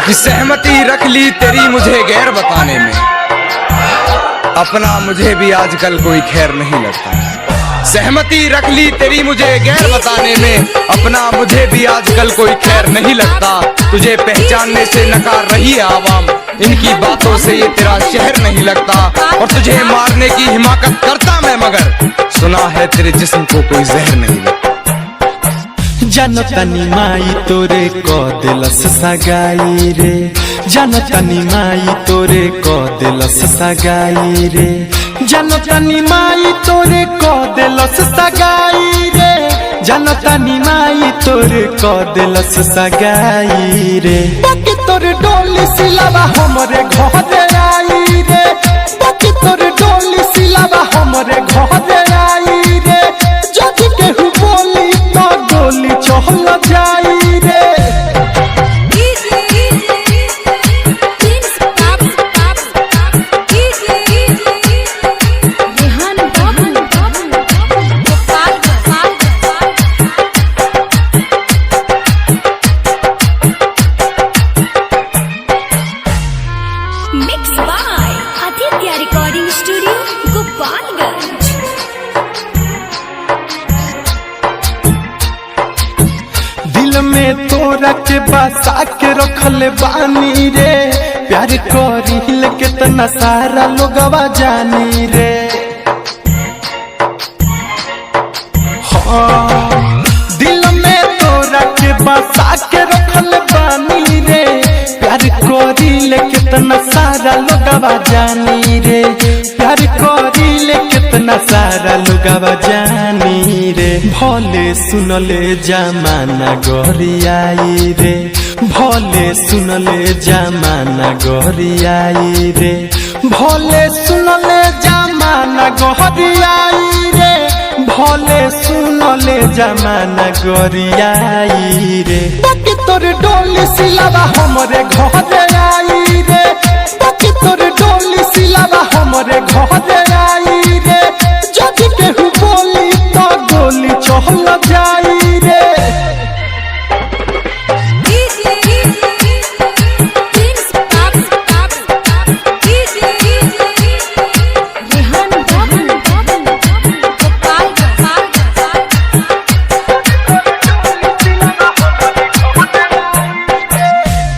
कि सहमति रख ली तेरी मुझे गैर बताने में, अपना मुझे भी आजकल कोई खैर नहीं लगता। सहमति रख ली तेरी मुझे गैर बताने में, अपना मुझे भी आजकल कोई खैर नहीं लगता। तुझे पहचानने से नकार रही है आवाम, इनकी बातों से ये तेरा शहर नहीं लगता। और तुझे मारने की हिमाकत करता मैं, मगर सुना है तेरे जिस्म को कोई जहर नहीं लगता। जनतनी माई तोरे को दिलस सगाई रे, जनतनी माई तोरे को दिलस सगाई रे, जनतनी माई तोरे को दिलस सगाई रे, जनतनी माई तोरे को दिलस सगाई रे। बाकी तोरे डोली सिलावा हमरे घर आई रे, बाकी तोरे डोली सिलावा हमरे घर आई रे। जब केहू बोली तो गोली चल जाई रे। Mixed by Aditya Recording Studio, Gopalganj। दिल में तोरा के बसा के रखले बानी रे, प्यार करिल कितना सारा लोगवा जानी रे। हाँ, दिल में तोरा के बसा के रखले बानी रे, प्यार करिल कितना सारा लोगवा जानी रे, प्यार करिल कितना सारा लोगवा जानी रे। भले सुनले जमाना गरियाई रे, भले सुनले जमाना गरियाई रे, भले सुनले जमाना गरियाई रे, भले सुनले जमाना गरियाई रे। बाकी तोर डोली सिलावा हमरे घर आई रे, बाकी तोर डोली सिलावा हमरे घर आई रे। जब केहू बोली तो गोली चल जाई रे।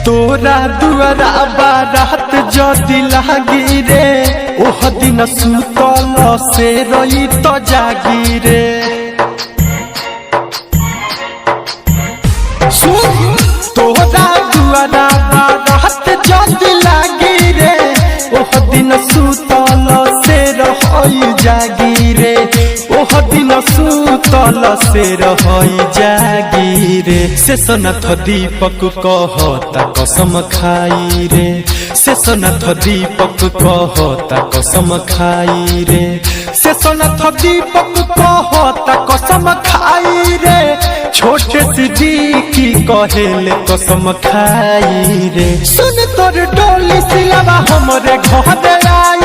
तोरा दुआरा बारात जदि लागी रे, ओह दिन सुतल से रही तो जागी रे। तोरा दुआरा बारात जदि लागी रे, ओह दिन सुतल से रही जागी रे, ओह दिन सुतल से रही जागी रे। शेषनाथ दीपक कहता कसम खाई रे, शेषनाथ दीपक कहता कसम खाई रे, शेषनाथ दीपक कहता कसम खाई रे। छोटे सिद्दीकी कहेले कसम खाई रे। सुन तोर डोली सिलावा हमरे घर आई